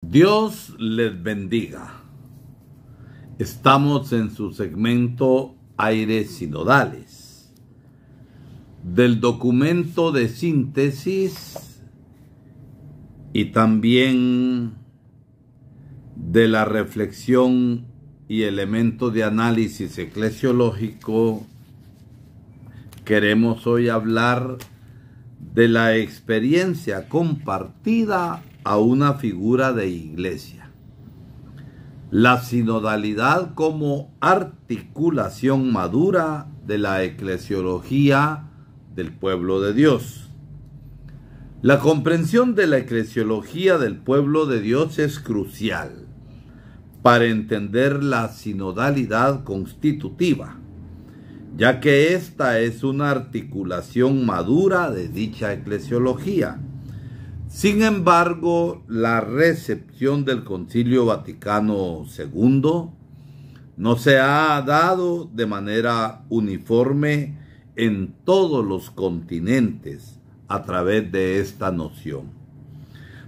Dios les bendiga. Estamos en su segmento Aires Sinodales del documento de síntesis y también de la reflexión y elemento de análisis eclesiológico. Queremos hoy hablar de la experiencia compartida a una figura de iglesia. La sinodalidad como articulación madura de la eclesiología del pueblo de Dios. La comprensión de la eclesiología del pueblo de Dios es crucial para entender la sinodalidad constitutiva, ya que esta es una articulación madura de dicha eclesiología. Sin embargo, la recepción del Concilio Vaticano II no se ha dado de manera uniforme en todos los continentes a través de esta noción.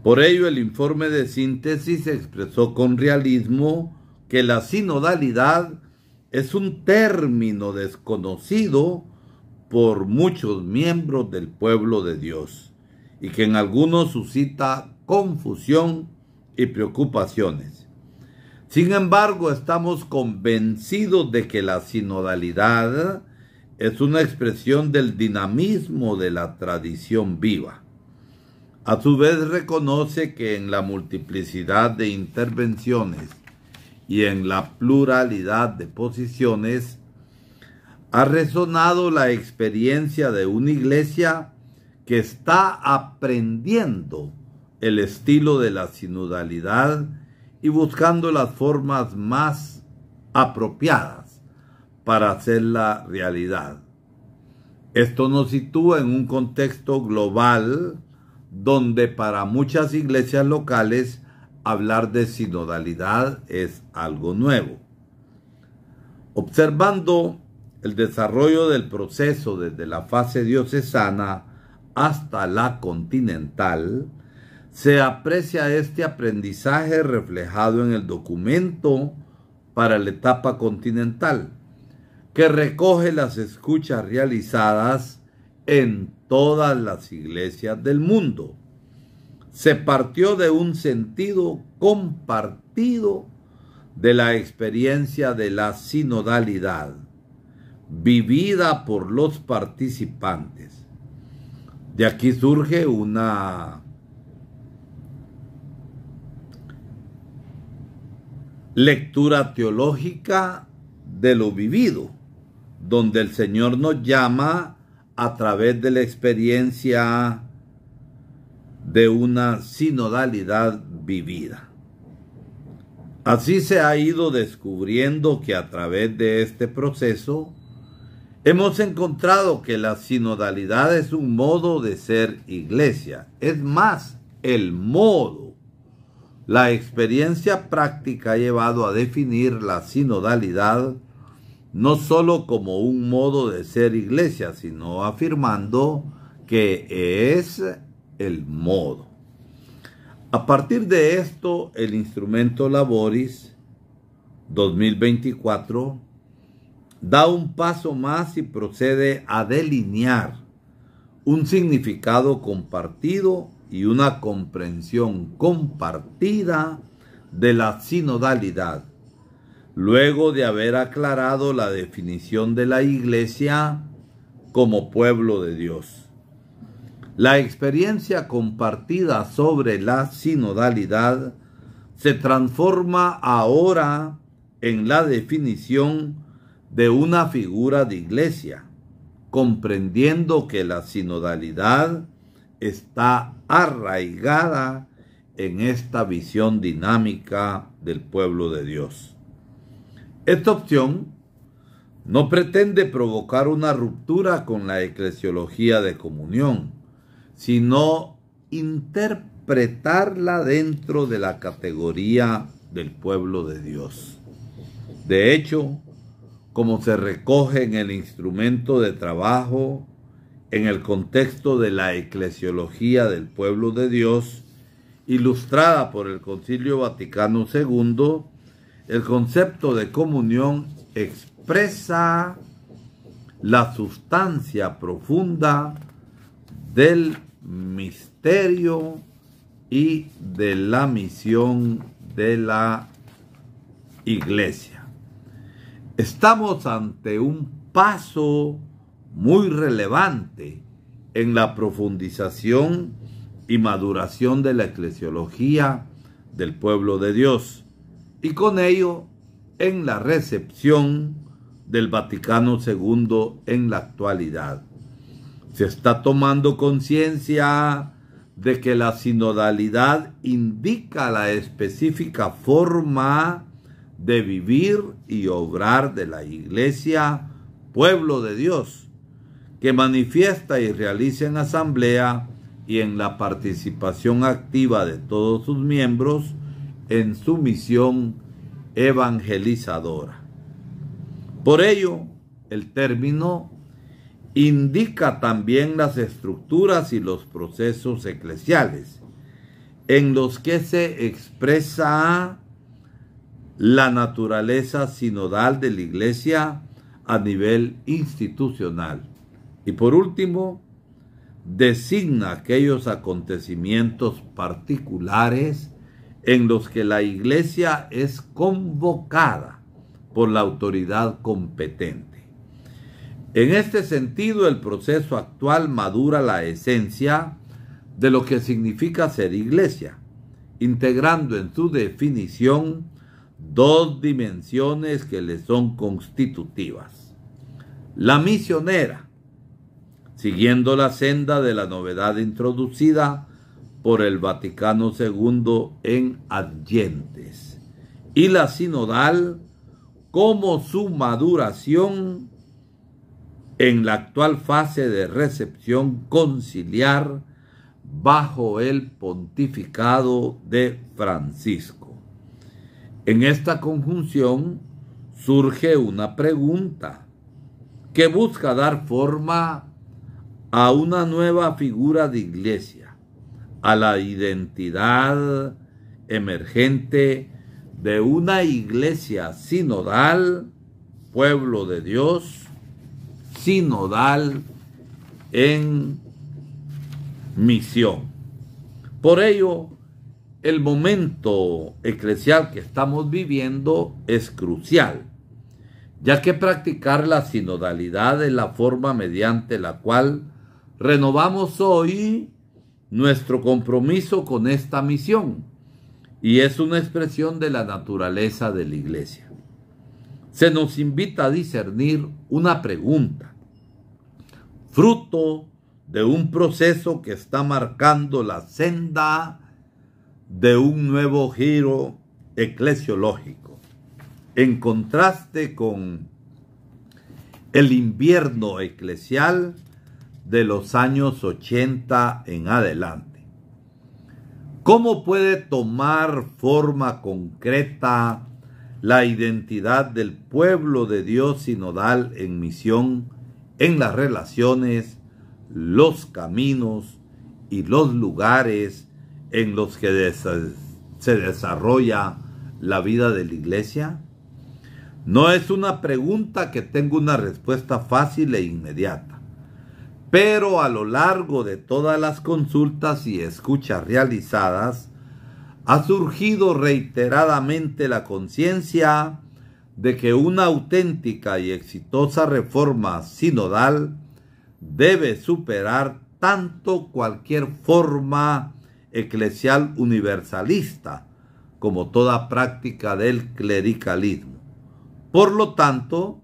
Por ello, el informe de síntesis expresó con realismo que la sinodalidad es un término desconocido por muchos miembros del pueblo de Dios y que en algunos suscita confusión y preocupaciones. Sin embargo, estamos convencidos de que la sinodalidad es una expresión del dinamismo de la tradición viva. A su vez, reconoce que en la multiplicidad de intervenciones y en la pluralidad de posiciones ha resonado la experiencia de una iglesia que está aprendiendo el estilo de la sinodalidad y buscando las formas más apropiadas para hacerla realidad. Esto nos sitúa en un contexto global donde para muchas iglesias locales hablar de sinodalidad es algo nuevo. Observando el desarrollo del proceso desde la fase diocesana hasta la continental, se aprecia este aprendizaje reflejado en el documento para la etapa continental, que recoge las escuchas realizadas en todas las iglesias del mundo. Se partió de un sentido compartido de la experiencia de la sinodalidad, vivida por los participantes. De aquí surge una lectura teológica de lo vivido, donde el Señor nos llama a través de la experiencia de una sinodalidad vivida. Así se ha ido descubriendo que a través de este proceso hemos encontrado que la sinodalidad es un modo de ser iglesia. Es más, el modo. La experiencia práctica ha llevado a definir la sinodalidad no solo como un modo de ser iglesia, sino afirmando que es el modo. A partir de esto, el Instrumento Laboris 2024 da un paso más y procede a delinear un significado compartido y una comprensión compartida de la sinodalidad, luego de haber aclarado la definición de la iglesia como pueblo de Dios. La experiencia compartida sobre la sinodalidad se transforma ahora en la definición de una figura de iglesia, comprendiendo que la sinodalidad está arraigada en esta visión dinámica del pueblo de Dios. Esta opción no pretende provocar una ruptura con la eclesiología de comunión, sino interpretarla dentro de la categoría del pueblo de Dios. De hecho, como se recoge en el instrumento de trabajo, en el contexto de la eclesiología del pueblo de Dios ilustrada por el Concilio Vaticano II, el concepto de comunión expresa la sustancia profunda del misterio y de la misión de la Iglesia. Estamos ante un paso muy relevante en la profundización y maduración de la eclesiología del pueblo de Dios, y con ello en la recepción del Vaticano II en la actualidad. Se está tomando conciencia de que la sinodalidad indica la específica forma de vivir y obrar de la Iglesia, pueblo de Dios, que manifiesta y realiza en asamblea y en la participación activa de todos sus miembros en su misión evangelizadora. Por ello, el término indica también las estructuras y los procesos eclesiales en los que se expresa la naturaleza sinodal de la Iglesia a nivel institucional. Y por último, designa aquellos acontecimientos particulares en los que la Iglesia es convocada por la autoridad competente. En este sentido, el proceso actual madura la esencia de lo que significa ser Iglesia, integrando en su definición dos dimensiones que le son constitutivas. La misionera, siguiendo la senda de la novedad introducida por el Vaticano II en adyentes, y la sinodal como su maduración en la actual fase de recepción conciliar bajo el pontificado de Francisco. En esta conjunción surge una pregunta que busca dar forma a una nueva figura de Iglesia, a la identidad emergente de una Iglesia sinodal, pueblo de Dios, sinodal en misión. Por ello, el momento eclesial que estamos viviendo es crucial, ya que practicar la sinodalidad es la forma mediante la cual renovamos hoy nuestro compromiso con esta misión, y es una expresión de la naturaleza de la Iglesia. Se nos invita a discernir una pregunta, fruto de un proceso que está marcando la senda de un nuevo giro eclesiológico, en contraste con el invierno eclesial de los años 80 en adelante. ¿Cómo puede tomar forma concreta la identidad del pueblo de Dios sinodal en misión en las relaciones, los caminos y los lugares en los que se desarrolla la vida de la Iglesia? No es una pregunta que tenga una respuesta fácil e inmediata, pero a lo largo de todas las consultas y escuchas realizadas, ha surgido reiteradamente la conciencia de que una auténtica y exitosa reforma sinodal debe superar tanto cualquier forma eclesial universalista como toda práctica del clericalismo. Por lo tanto,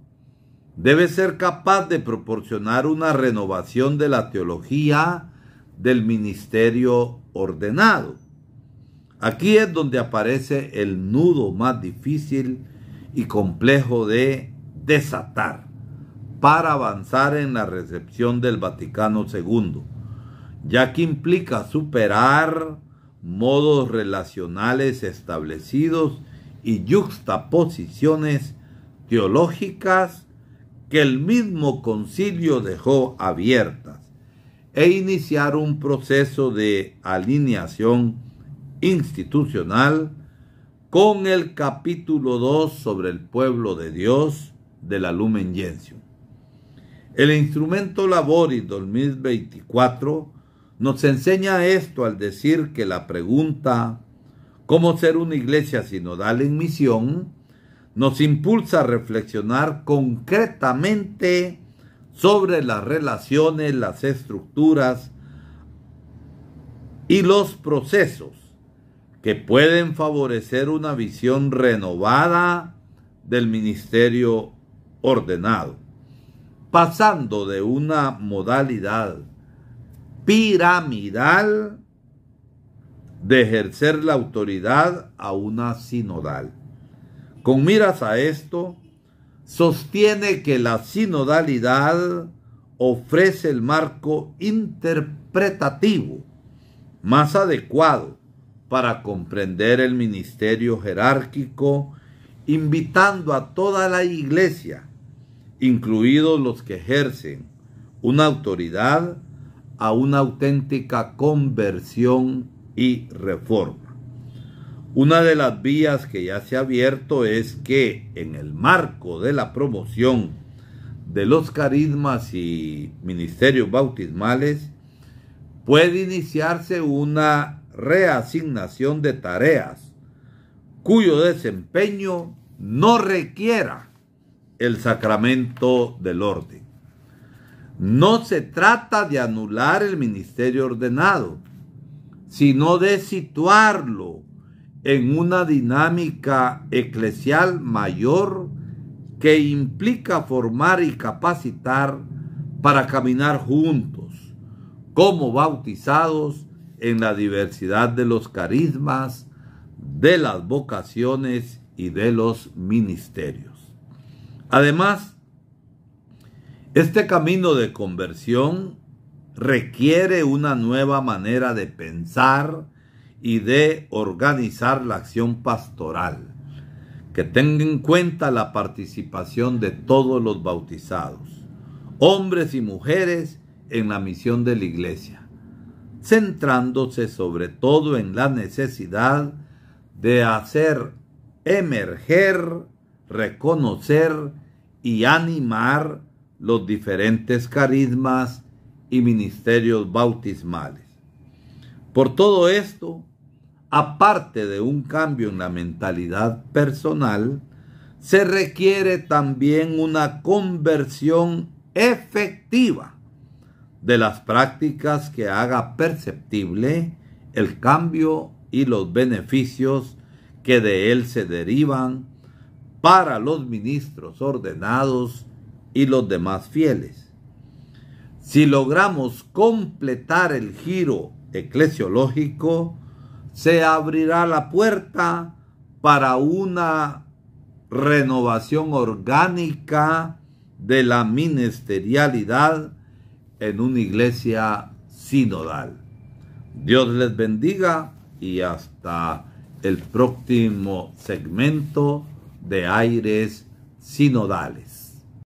debe ser capaz de proporcionar una renovación de la teología del ministerio ordenado. Aquí es donde aparece el nudo más difícil y complejo de desatar para avanzar en la recepción del Vaticano II, ya que implica superar modos relacionales establecidos y yuxtaposiciones teológicas que el mismo concilio dejó abiertas e iniciar un proceso de alineación institucional con el capítulo 2 sobre el pueblo de Dios de la Lumen Gentium. El Instrumento Laboris 2024 nos enseña esto al decir que la pregunta ¿cómo ser una iglesia sinodal en misión? Nos impulsa a reflexionar concretamente sobre las relaciones, las estructuras y los procesos que pueden favorecer una visión renovada del ministerio ordenado, pasando de una modalidad piramidal de ejercer la autoridad a una sinodal. Con miras a esto, sostiene que la sinodalidad ofrece el marco interpretativo más adecuado para comprender el ministerio jerárquico, invitando a toda la iglesia, incluidos los que ejercen una autoridad, a una auténtica conversión y reforma. Una de las vías que ya se ha abierto es que en el marco de la promoción de los carismas y ministerios bautismales puede iniciarse una reasignación de tareas cuyo desempeño no requiera el sacramento del orden. No se trata de anular el ministerio ordenado, sino de situarlo en una dinámica eclesial mayor que implica formar y capacitar para caminar juntos, como bautizados en la diversidad de los carismas, de las vocaciones y de los ministerios. Además, este camino de conversión requiere una nueva manera de pensar y de organizar la acción pastoral, que tenga en cuenta la participación de todos los bautizados, hombres y mujeres, en la misión de la iglesia, centrándose sobre todo en la necesidad de hacer emerger, reconocer y animar los diferentes carismas y ministerios bautismales. Por todo esto, aparte de un cambio en la mentalidad personal, se requiere también una conversión efectiva de las prácticas que haga perceptible el cambio y los beneficios que de él se derivan para los ministros ordenados y los demás fieles. Si logramos completar el giro eclesiológico, se abrirá la puerta para una renovación orgánica de la ministerialidad en una iglesia sinodal. Dios les bendiga y hasta el próximo segmento de Aires Sinodales.